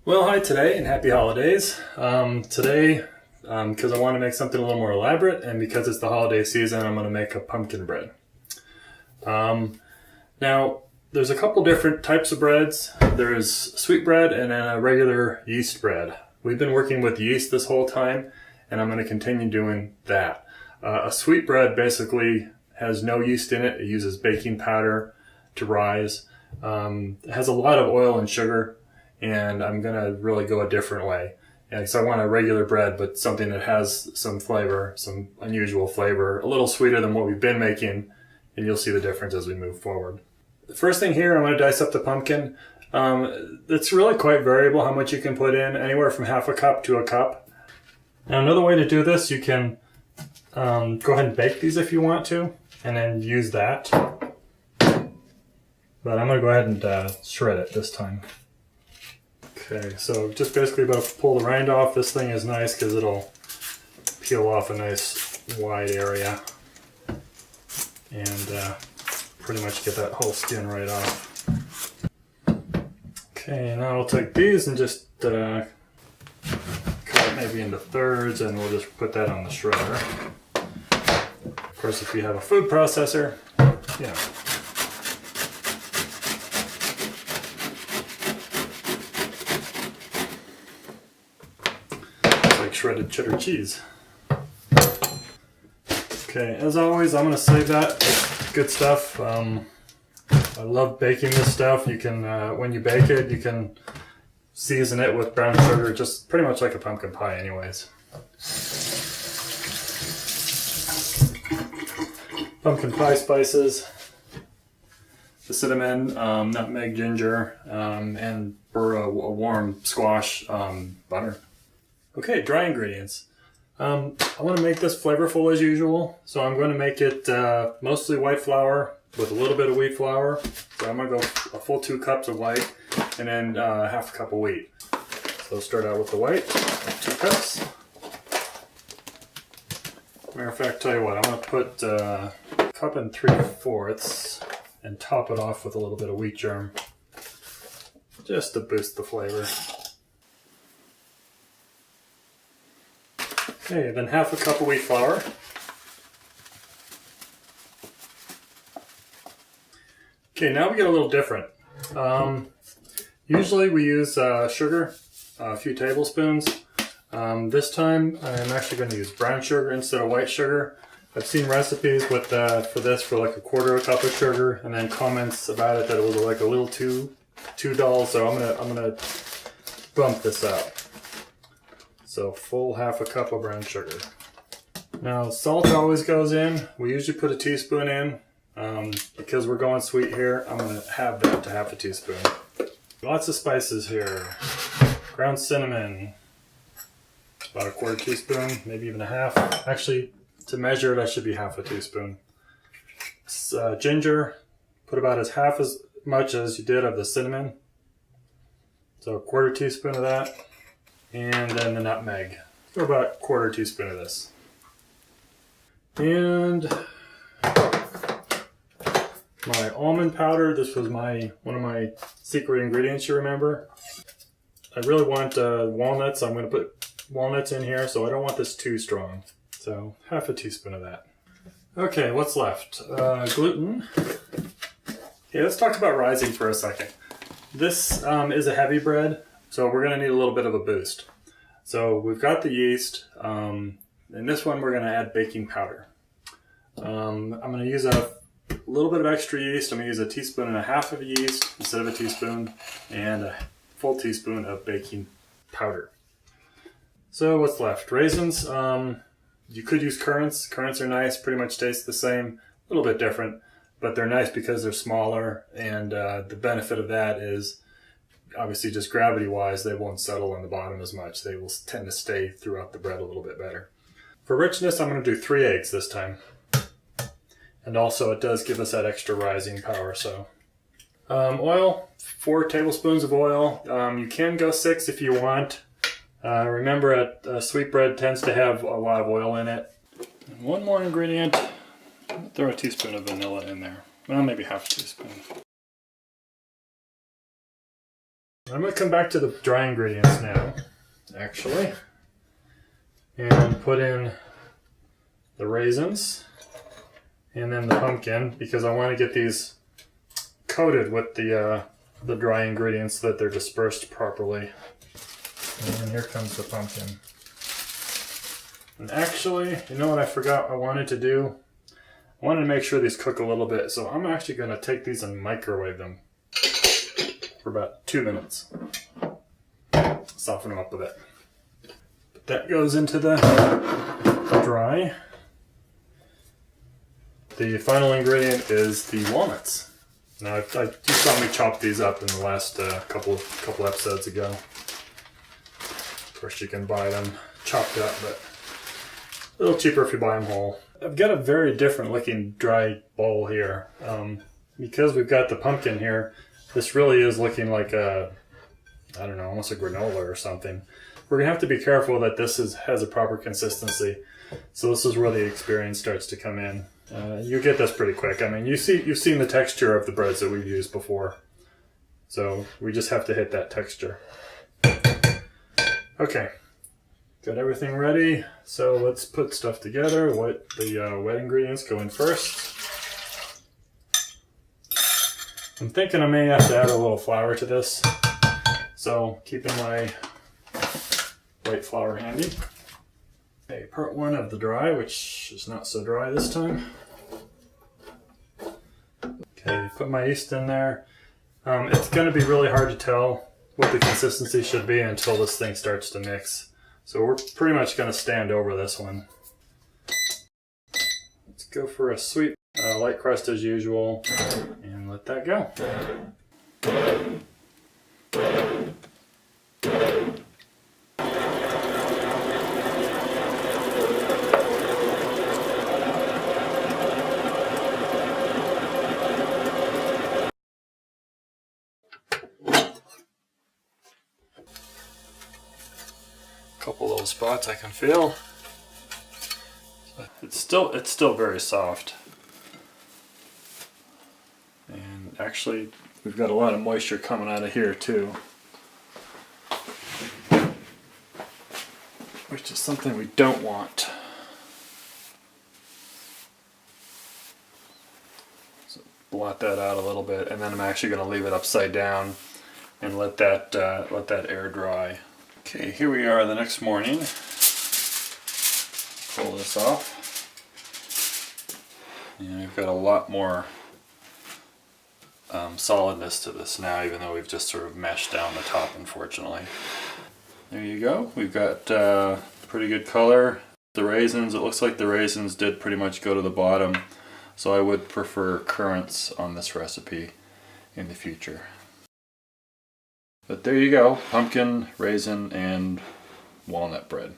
Well, hi today and happy holidays. Today, because I want to make something a little more elaborate and because it's the holiday season, I'm going to make a pumpkin bread. Now, there's a couple different types of breads. There's sweet bread and then a regular yeast bread. We've been working with yeast this whole time, and I'm going to continue doing that. A sweet bread basically has no yeast in it. It uses baking powder to rise. It has a lot of oil and sugar, and I'm going to really go a different way. And so I want a regular bread, but something that has some flavor, some unusual flavor, a little sweeter than what we've been making, and you'll see the difference as we move forward. The first thing here, I'm going to dice up the pumpkin. It's really quite variable how much you can put in, anywhere from half a cup to a cup. Now another way to do this, you can go ahead and bake these if you want to, and then use that. But I'm going to go ahead and shred it this time. Okay, so just basically about to pull the rind off. This thing is nice because it'll peel off a nice wide area and pretty much get that whole skin right off. Okay, now I'll take these and just cut it maybe into thirds, and we'll just put that on the shredder. Of course, if you have a food processor, you know. Shredded cheddar cheese. Okay, as always, I'm going to save that. Good stuff. I love baking this stuff. You can, when you bake it, you can season it with brown sugar, just pretty much like a pumpkin pie anyways. Pumpkin pie spices, the cinnamon, nutmeg, ginger, and for a warm squash, butter. Okay, dry ingredients. I want to make this flavorful as usual, so I'm going to make it mostly white flour with a little bit of wheat flour. So I'm going to go a full 2 cups of white and then half a cup of wheat. So start out with the white, 2 cups. Matter of fact, tell you what, I'm going to put a cup and 3/4 and top it off with a little bit of wheat germ, just to boost the flavor. Okay, then half a cup of wheat flour. Okay, now we get a little different. Usually we use sugar, a few tablespoons. This time I'm actually going to use brown sugar instead of white sugar. I've seen recipes with for this for like a 1/4 cup of sugar, and then comments about it that it was like a little too dull. So I'm gonna bump this up. So full half a cup of brown sugar. Now salt always goes in. We usually put a teaspoon in. Because we're going sweet here, I'm going to have that to half a teaspoon. Lots of spices here. Ground cinnamon, about a 1/4 teaspoon, maybe even a half. Actually, to measure it, I should be half a teaspoon. Ginger, put about half as much as you did of the cinnamon. So a 1/4 teaspoon of that. And then the nutmeg, for about a 1/4 teaspoon of this. And my almond powder. This was one of my secret ingredients, you remember. I really want walnuts. I'm going to put walnuts in here, so I don't want this too strong. So half a teaspoon of that. Okay, what's left? Gluten. Okay, let's talk about rising for a second. This is a heavy bread, so we're going to need a little bit of a boost. So we've got the yeast. In this one, we're going to add baking powder. I'm going to use a little bit of extra yeast. I'm going to use 1.5 teaspoons of yeast instead of a teaspoon, and a full teaspoon of baking powder. So what's left? Raisins. You could use currants. Currants are nice, pretty much taste the same, a little bit different, but they're nice because they're smaller, and the benefit of that is obviously just gravity-wise, they won't settle on the bottom as much. They will tend to stay throughout the bread a little bit better. For richness, I'm going to do 3 eggs this time. And also it does give us that extra rising power. So oil, 4 tablespoons of oil. You can go 6 if you want. Remember, sweet bread tends to have a lot of oil in it. And one more ingredient. Throw a teaspoon of vanilla in there. Well, maybe half a teaspoon. I'm going to come back to the dry ingredients now, actually, and put in the raisins and then the pumpkin, because I want to get these coated with the dry ingredients so that they're dispersed properly. And here comes the pumpkin. And actually, you know what I forgot I wanted to do? I wanted to make sure these cook a little bit, so I'm actually going to take these and microwave them for about 2 minutes. Soften them up a bit. But that goes into the dry. The final ingredient is the walnuts. Now, you saw me chop these up in the last couple episodes ago. Of course, you can buy them chopped up, but a little cheaper if you buy them whole. I've got a very different looking dry bowl here. Because we've got the pumpkin here, this really is looking like a, I don't know, almost a granola or something. We're going to have to be careful that this has a proper consistency. So this is where the experience starts to come in. You get this pretty quick. I mean, you've seen the texture of the breads that we've used before. So we just have to hit that texture. Okay, got everything ready. So let's put stuff together. The wet ingredients go in first. I'm thinking I may have to add a little flour to this. So keeping my white flour handy. Okay, part 1 of the dry, which is not so dry this time. Okay, put my yeast in there. It's going to be really hard to tell what the consistency should be until this thing starts to mix. So we're pretty much going to stand over this one. Let's go for a sweet light crust as usual and let that go. Couple little spots I can feel. It's still very soft. And actually, we've got a lot of moisture coming out of here too, which is something we don't want. So blot that out a little bit, and then I'm actually going to leave it upside down and let that air dry. Okay, here we are the next morning. Pull this off. And we've got a lot more solidness to this now, even though we've just sort of mashed down the top, unfortunately. There you go. We've got pretty good color. The raisins, it looks like the raisins did pretty much go to the bottom, so I would prefer currants on this recipe in the future. But there you go, pumpkin, raisin, and walnut bread.